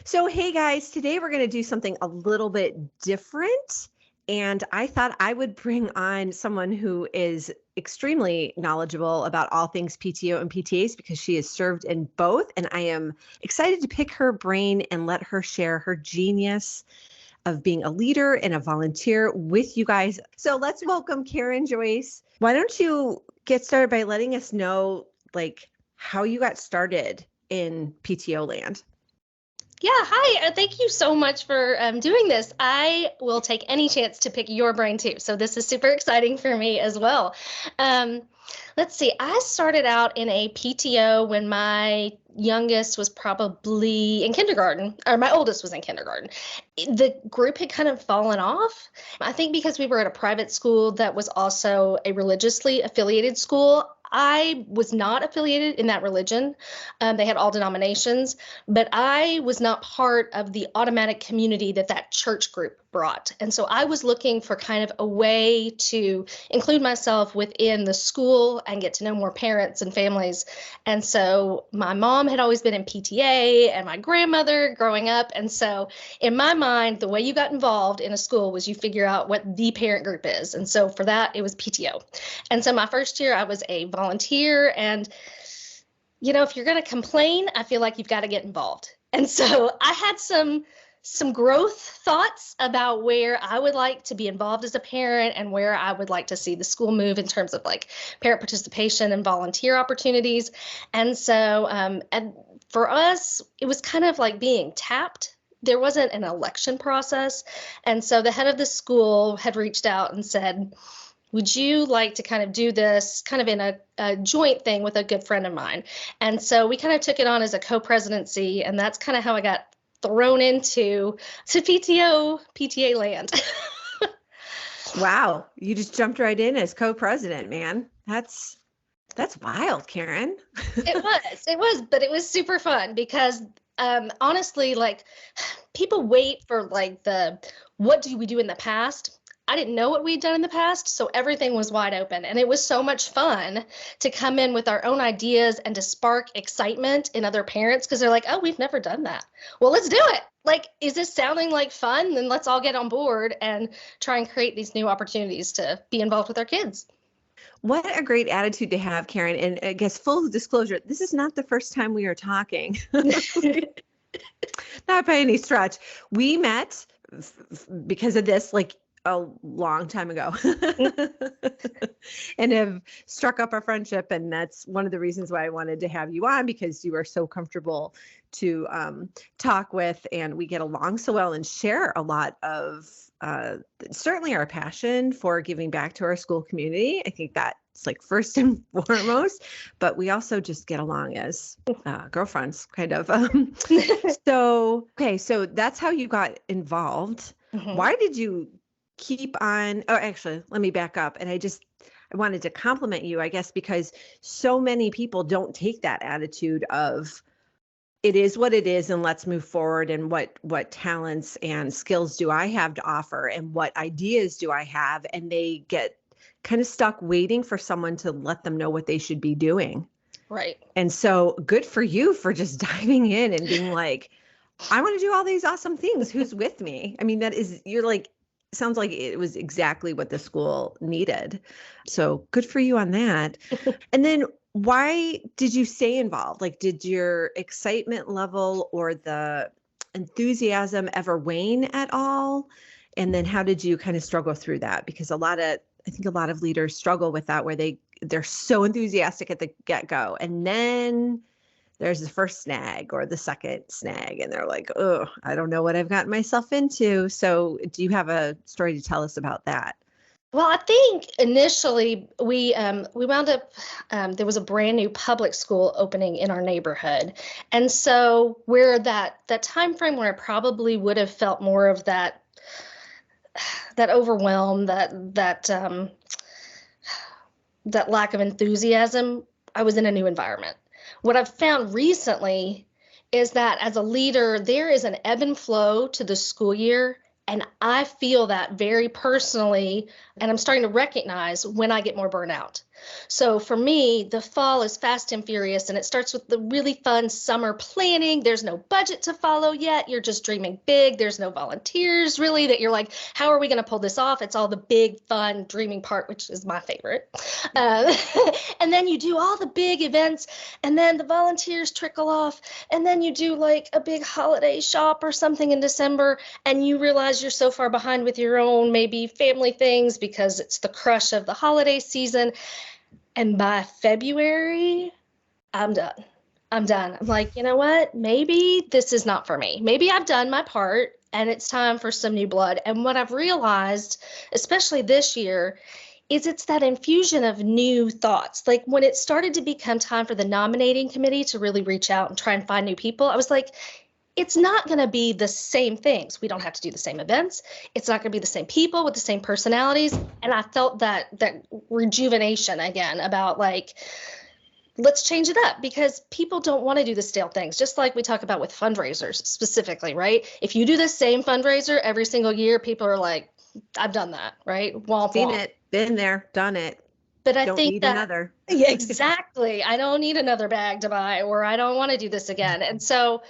So, hey guys, today we're going to do something a little bit different. And I thought I would bring on someone who is extremely knowledgeable about all things PTO and PTAs because she has served in both. And I am excited to pick her brain and let her share her genius of being a leader and a volunteer with you guys. So let's welcome Karen Joyce. Why don't you get started by letting us know how you got started in PTO land? Yeah, hi. Thank you so much for doing this. I will take any chance to pick your brain too. So this is super exciting for me as well. Let's see. I started out in a PTO when my youngest was probably in kindergarten, or my oldest was in kindergarten. The group had kind of fallen off. I think because we were at a private school that was also a religiously affiliated school. I was not affiliated in that religion. They had all denominations, but I was not part of the automatic community that church group brought. And so I was looking for kind of a way to include myself within the school and get to know more parents and families. And so my mom had always been in PTA and my grandmother growing up. And so in my mind, the way you got involved in a school was you figure out what the parent group is. And so for that, it was PTO. And so my first year, I was a volunteer. And, if you're going to complain, I feel like you've got to get involved. And so I had some growth thoughts about where I would like to be involved as a parent and where I would like to see the school move in terms of parent participation and volunteer opportunities. And so and for us, it was kind of like being tapped. There wasn't an election process. And so the head of the school had reached out and said, would you like to kind of do this kind of in a joint thing with a good friend of mine? And so we kind of took it on as a co-presidency, and that's kind of how I got thrown into PTA land. Wow, you just jumped right in as co-president, man. That's wild, Karen. It was, but it was super fun because honestly, people wait for what do we do in the past? I didn't know what we'd done in the past, so everything was wide open. And it was so much fun to come in with our own ideas and to spark excitement in other parents because they're like, oh, we've never done that. Well, let's do it. Is this sounding like fun? Then let's all get on board and try and create these new opportunities to be involved with our kids. What a great attitude to have, Karen. And I guess full disclosure, this is not the first time we are talking. Not by any stretch. We met because of this, a long time ago and have struck up our friendship. And that's one of the reasons why I wanted to have you on, because you are so comfortable to talk with, and we get along so well and share a lot of certainly our passion for giving back to our school community. I think that's first and foremost, but we also just get along as girlfriends kind of. So that's how you got involved. Mm-hmm. Why did you keep on? Oh, actually, let me back up. And I wanted to compliment you, I guess, because so many people don't take that attitude of it is what it is and let's move forward, and what talents and skills do I have to offer and what ideas do I have, and they get kind of stuck waiting for someone to let them know what they should be doing. Right. And so good for you for just diving in and being like, I want to do all these awesome things. Who's with me? I mean, sounds like it was exactly what the school needed. So good for you on that. And then why did you stay involved? Did your excitement level or the enthusiasm ever wane at all? And then how did you kind of struggle through that? Because I think a lot of leaders struggle with that, where they're so enthusiastic at the get-go, and then there's the first snag or the second snag, and they're like, oh, I don't know what I've gotten myself into. So do you have a story to tell us about that? Well, I think initially we wound up, there was a brand new public school opening in our neighborhood. And so where that time frame where I probably would have felt more of that overwhelm, that lack of enthusiasm, I was in a new environment. What I've found recently is that as a leader, there is an ebb and flow to the school year. And I feel that very personally, and I'm starting to recognize when I get more burnout. So for me, the fall is fast and furious, and it starts with the really fun summer planning. There's no budget to follow yet. You're just dreaming big. There's no volunteers really that you're like, how are we going to pull this off? It's all the big, fun, dreaming part, which is my favorite. And then you do all the big events, and then the volunteers trickle off, and then you do like a big holiday shop or something in December, and you realize you're so far behind with your own maybe family things because it's the crush of the holiday season. And by February, I'm done. I'm like, you know what? Maybe this is not for me. Maybe I've done my part and it's time for some new blood. And what I've realized, especially this year, is it's that infusion of new thoughts. Like when it started to become time for the nominating committee to really reach out and try and find new people, I was like, it's not going to be the same things. We don't have to do the same events. It's not going to be the same people with the same personalities. And I felt that rejuvenation again about like, let's change it up, because people don't want to do the stale things. Just like we talk about with fundraisers specifically, right? If you do the same fundraiser every single year, people are like, I've done that, right? Womp Seen womp. it, been there, done it. But I Don't think need that another. yeah, exactly. I don't need another bag to buy, or I don't want to do this again. And so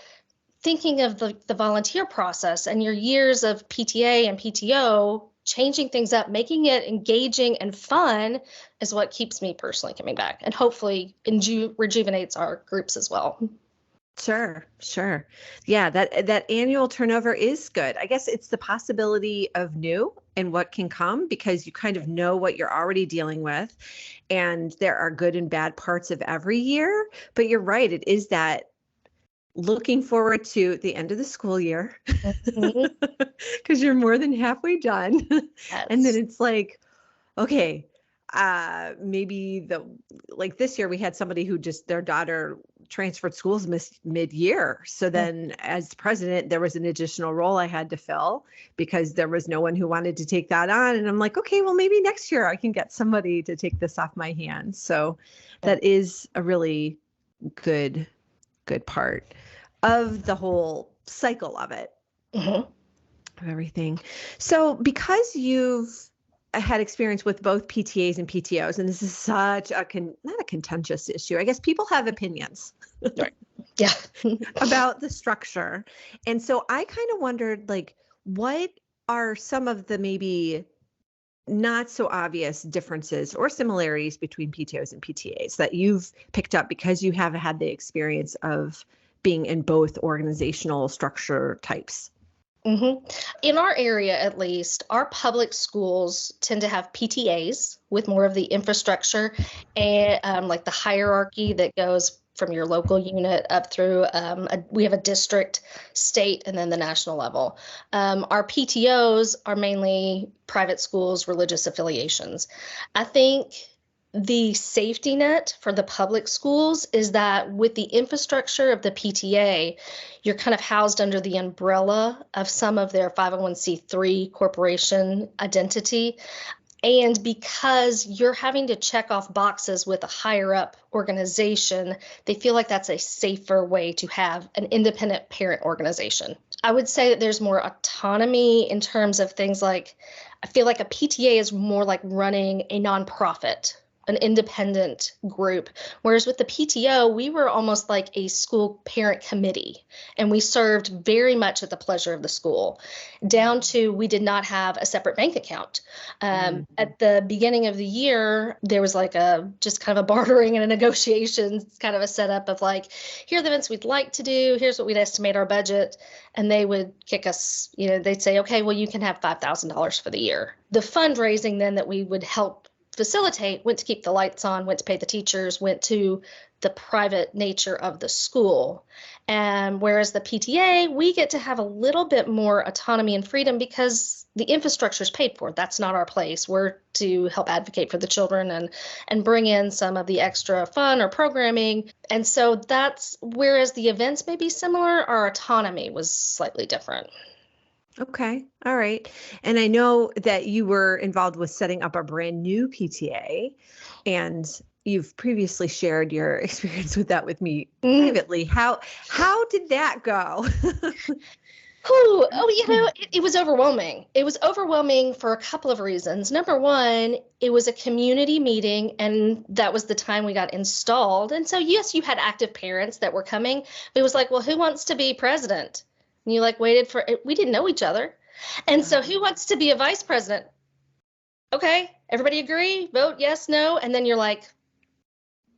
thinking of the volunteer process and your years of PTA and PTO, changing things up, making it engaging and fun is what keeps me personally coming back, and hopefully rejuvenates our groups as well. Sure. Yeah, that annual turnover is good. I guess it's the possibility of new and what can come, because you kind of know what you're already dealing with, and there are good and bad parts of every year. But you're right, it is that looking forward to the end of the school year, because you're more than halfway done. Yes. And then it's like, okay, maybe like this year we had somebody who just their daughter transferred schools mid-year. So then as president, there was an additional role I had to fill because there was no one who wanted to take that on. And I'm like, okay, well, maybe next year I can get somebody to take this off my hands. So that is a really good part of the whole cycle of it, of everything. So because you've had experience with both PTAs and PTOs, and this is such a not a contentious issue. I guess people have opinions right. Yeah. about the structure. And so I kind of wondered, like, what are some of the maybe not so obvious differences or similarities between PTOs and PTAs that you've picked up because you have had the experience of being in both organizational structure types? In our area, at least, our public schools tend to have PTAs with more of the infrastructure and like the hierarchy that goes from your local unit up through, we have a district, state, and then the national level. Our PTOs are mainly private schools, religious affiliations. I think the safety net for the public schools is that with the infrastructure of the PTA, you're kind of housed under the umbrella of some of their 501c3 corporation identity. And because you're having to check off boxes with a higher up organization, they feel like that's a safer way to have an independent parent organization. I would say that there's more autonomy in terms of things like, I feel like a PTA is more like running a nonprofit, an independent group. Whereas with the PTO, we were almost like a school parent committee, and we served very much at the pleasure of the school, down to we did not have a separate bank account. At the beginning of the year, there was like just kind of a bartering and a negotiations, kind of a setup of like, here are the events we'd like to do, here's what we'd estimate our budget. And they would kick us, they'd say, okay, well, you can have $5,000 for the year. The fundraising then that we would help facilitate went to keep the lights on, went to pay the teachers, went to the private nature of the school. And whereas the PTA, we get to have a little bit more autonomy and freedom because the infrastructure is paid for. That's not our place. We're to help advocate for the children and bring in some of the extra fun or programming. And so that's, whereas the events may be similar, our autonomy was slightly different. Okay. All right. And I know that you were involved with setting up a brand new PTA, and you've previously shared your experience with that with me privately. How did that go? It was overwhelming. It was overwhelming for a couple of reasons. Number one, it was a community meeting, and that was the time we got installed. And so, yes, you had active parents that were coming, but it was like, well, who wants to be president? And you like waited for it. We didn't know each other. And so who wants to be a vice president? Okay, everybody agree, vote yes, no. And then you're like,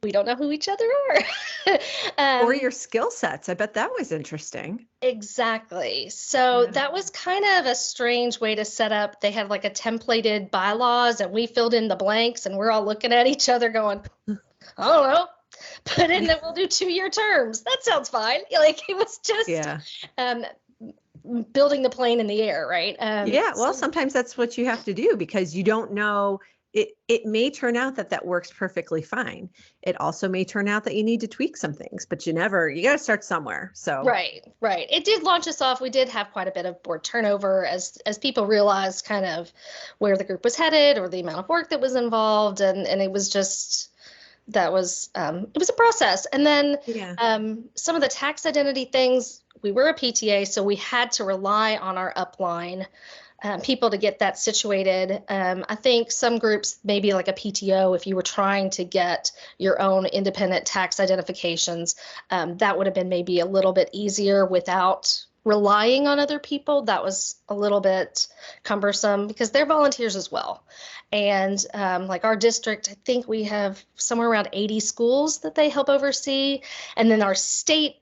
we don't know who each other are. Or your skill sets. I bet that was interesting. Exactly. So that was kind of a strange way to set up. They had like a templated bylaws and we filled in the blanks and we're all looking at each other going, I don't know, put in that we'll do 2-year terms. That sounds fine. Like it was just building the plane in the air, right? Well, sometimes that's what you have to do because you don't know. It may turn out that works perfectly fine. It also may turn out that you need to tweak some things, but you got to start somewhere. So right. It did launch us off. We did have quite a bit of board turnover as people realized kind of where the group was headed or the amount of work that was involved, and it was just it was a process. And then some of the tax identity things. We were a PTA, so we had to rely on our upline. People to get that situated. I think some groups, maybe like a PTO, if you were trying to get your own independent tax identifications, that would have been maybe a little bit easier without relying on other people. That was a little bit cumbersome because they're volunteers as well. And like our district, I think we have somewhere around 80 schools that they help oversee. And then our state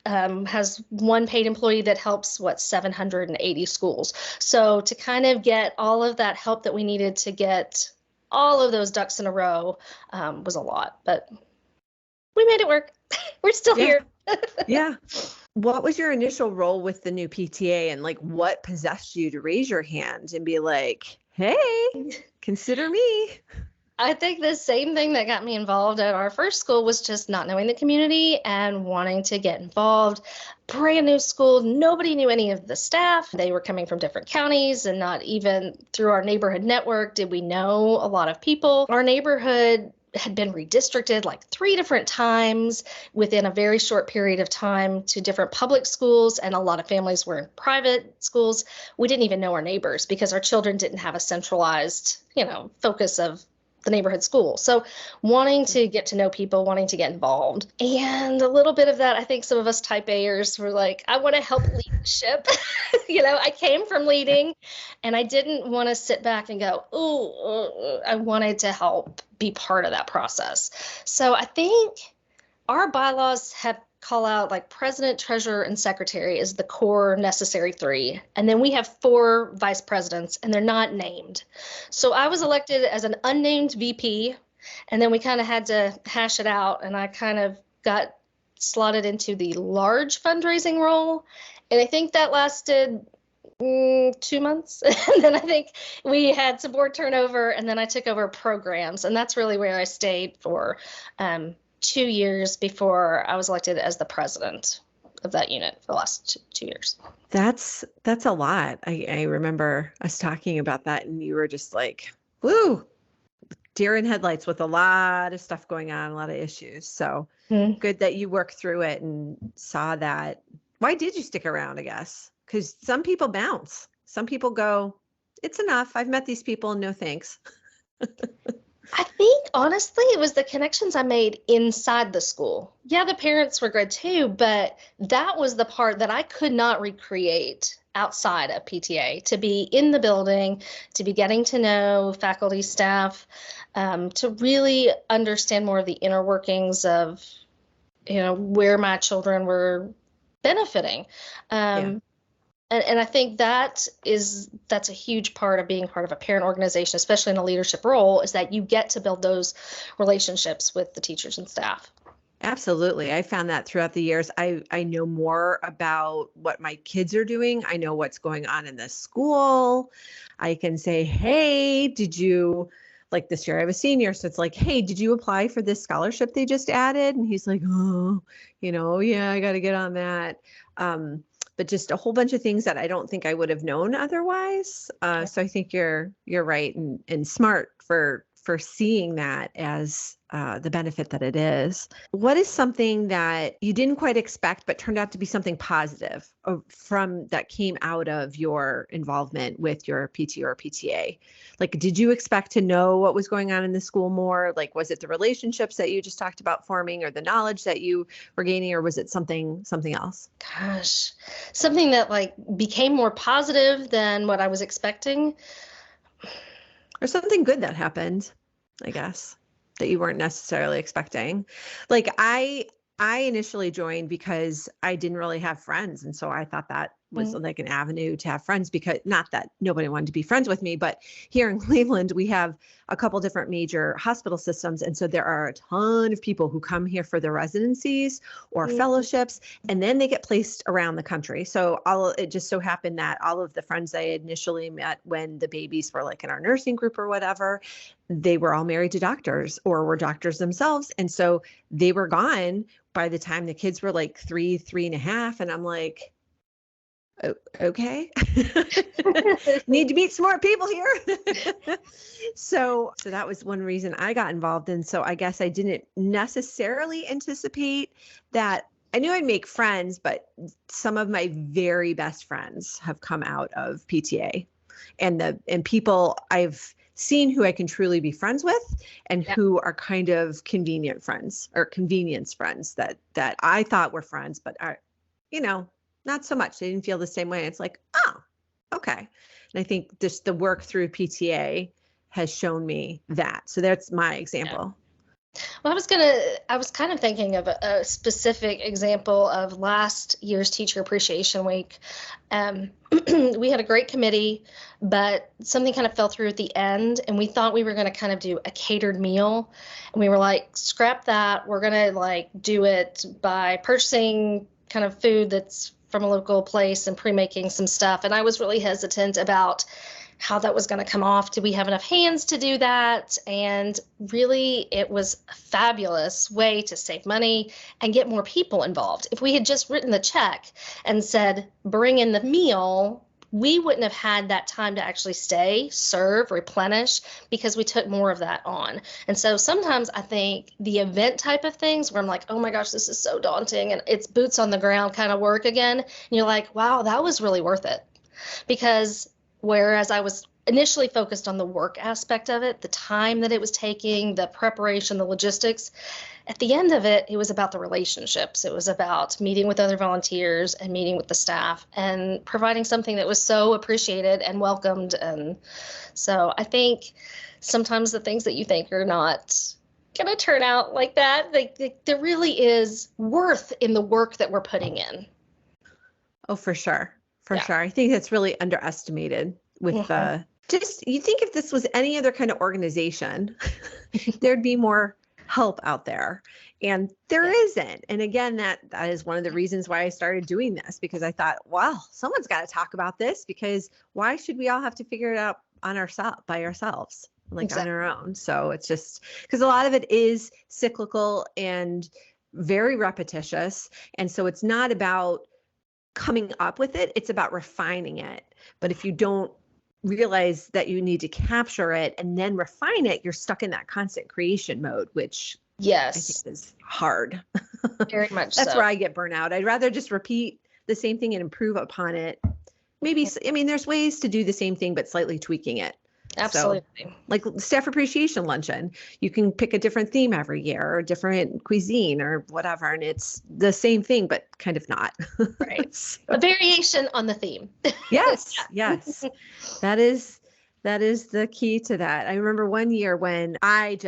has one paid employee that helps 780 schools. So to kind of get all of that help that we needed to get all of those ducks in a row was a lot, but we made it work. We're still here. Yeah. What was your initial role with the new PTA, and like what possessed you to raise your hand and be like, hey, consider me? I think the same thing that got me involved at our first school was just not knowing the community and wanting to get involved. Brand new school, nobody knew any of the staff. They were coming from different counties, and not even through our neighborhood network did we know a lot of people. Our neighborhood had been redistricted like 3 different times within a very short period of time to different public schools, and a lot of families were in private schools. We didn't even know our neighbors because our children didn't have a centralized, focus of the neighborhood school. So wanting to get to know people, wanting to get involved. And a little bit of that, I think some of us type A'ers were like, I want to help lead the ship. I came from leading and I didn't want to sit back and go, I wanted to help be part of that process. So I think our bylaws have call out like president, treasurer, and secretary is the core necessary 3. And then we have 4 vice presidents and they're not named. So I was elected as an unnamed VP, and then we kind of had to hash it out, and I kind of got slotted into the large fundraising role. And I think that lasted 2 months. And then I think we had some board turnover, and then I took over programs, and that's really where I stayed for 2 years before I was elected as the president of that unit for the last 2 years. That's a lot. I remember us talking about that, and you were just like, woo, deer in headlights with a lot of stuff going on, a lot of issues. So good that you worked through it and saw that. Why did you stick around, I guess? Because some people bounce. Some people go, it's enough. I've met these people. No thanks. I think, honestly, it was the connections I made inside the school. Yeah, the parents were good too, but that was the part that I could not recreate outside of PTA, to be in the building, to be getting to know faculty, staff, to really understand more of the inner workings of, where my children were benefiting. And I think that's a huge part of being part of a parent organization, especially in a leadership role, is that you get to build those relationships with the teachers and staff. Absolutely. I found that throughout the years. I know more about what my kids are doing. I know what's going on in the school. I can say, hey, did you, like this year I have a senior, so it's like, hey, did you apply for this scholarship they just added? And he's like, oh, yeah, I got to get on that. But just a whole bunch of things that I don't think I would have known otherwise. So I think you're right and smart for for seeing that as the benefit that it is. What is something that you didn't quite expect, but turned out to be something positive from that came out of your involvement with your PT or PTA? Like, did you expect to know what was going on in the school more? Like, was it the relationships that you just talked about forming, or the knowledge that you were gaining, or was it something else? Gosh, something that like became more positive than what I was expecting. Or something good that happened, I guess, that you weren't necessarily expecting. Like I initially joined because I didn't really have friends. And so I thought that was like an avenue to have friends, because not that nobody wanted to be friends with me, but here in Cleveland, we have a couple different major hospital systems. And so there are a ton of people who come here for their residencies or fellowships, and then they get placed around the country. So it just so happened that all of the friends I initially met when the babies were like in our nursing group or whatever, they were all married to doctors or were doctors themselves. And so they were gone by the time the kids were like 3.5. And I'm like, okay, need to meet some more people here. So that was one reason I got involved. And so I guess I didn't necessarily anticipate that. I knew I'd make friends, but some of my very best friends have come out of PTA, and people I've seen who I can truly be friends with, and who are kind of convenient friends or convenience friends that I thought were friends, but are, not so much. They didn't feel the same way. It's like, oh, okay. And I think just the work through PTA has shown me that. So that's my example. Well, I was kind of thinking of a specific example of last year's Teacher Appreciation Week. We had a great committee, but something kind of fell through at the end, and we thought we were going to kind of do a catered meal. And we were like, scrap that. We're going to like do it by purchasing kind of food that's from a local place and pre-making some stuff. And I was really hesitant about how that was going to come off. Do we have enough hands to do that? And really, it was a fabulous way to save money and get more people involved. If we had just written the check and said, bring in the meal, we wouldn't have had that time to actually stay, serve, replenish, because we took more of that on. And so sometimes I think the event type of things where I'm like, oh my gosh, this is so daunting, and it's boots on the ground kind of work again. And you're like, wow, that was really worth it. Because whereas I was initially focused on the work aspect of it, the time that it was taking, the preparation, the logistics, at the end of it, it was about the relationships. It was about meeting with other volunteers and meeting with the staff and providing something that was so appreciated and welcomed. And so I think sometimes the things that you think are not going to turn out like that, there really is worth in the work that we're putting in. Oh, for sure. For sure. I think that's really underestimated with you think if this was any other kind of organization, there'd be more help out there, and there isn't. And again, that is one of the reasons why I started doing this, because I thought, well, someone's got to talk about this, because why should we all have to figure it out by ourselves, like on our own? So it's just because a lot of it is cyclical and very repetitious. And so it's not about coming up with it, it's about refining it. But if you don't realize that you need to capture it and then refine it, you're stuck in that constant creation mode, which I think is hard. Very much That's so. where I get burnout. I'd rather just repeat the same thing and improve upon it. Maybe, I mean, there's ways to do the same thing, but slightly tweaking it. Absolutely. So, like staff appreciation luncheon, you can pick a different theme every year, or a different cuisine or whatever, and it's the same thing, but kind of not. Right. So. A variation on the theme. Yes. That is the key to that. I remember one year when I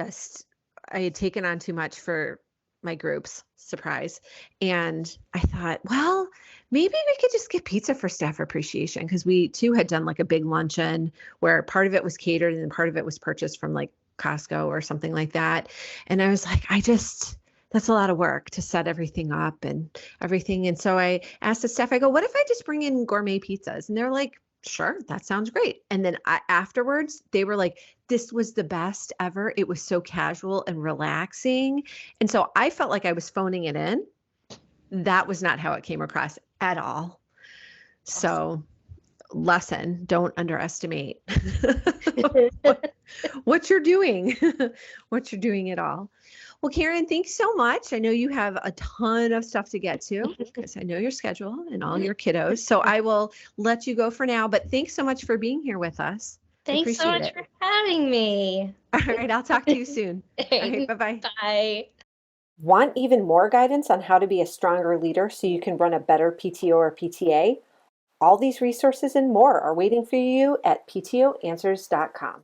had taken on too much for my groups, surprise. And I thought, well, maybe we could just get pizza for staff appreciation, because we too had done like a big luncheon where part of it was catered and part of it was purchased from like Costco or something like that. And I was like, that's a lot of work to set everything up and everything. And so I asked the staff, I go, what if I just bring in gourmet pizzas? And they're like, sure, that sounds great. And then afterwards, they were like, this was the best ever. It was so casual and relaxing. And so I felt like I was phoning it in. That was not how it came across at all. So lesson. Don't underestimate what you're doing, what you're doing at all. Well, Karen, thanks so much. I know you have a ton of stuff to get to because I know your schedule and all your kiddos. So I will let you go for now, but thanks so much for being here with us. Thanks so much for having me. All right. I'll talk to you soon. All right. Bye-bye. Bye. Want even more guidance on how to be a stronger leader so you can run a better PTO or PTA? All these resources and more are waiting for you at PTOanswers.com.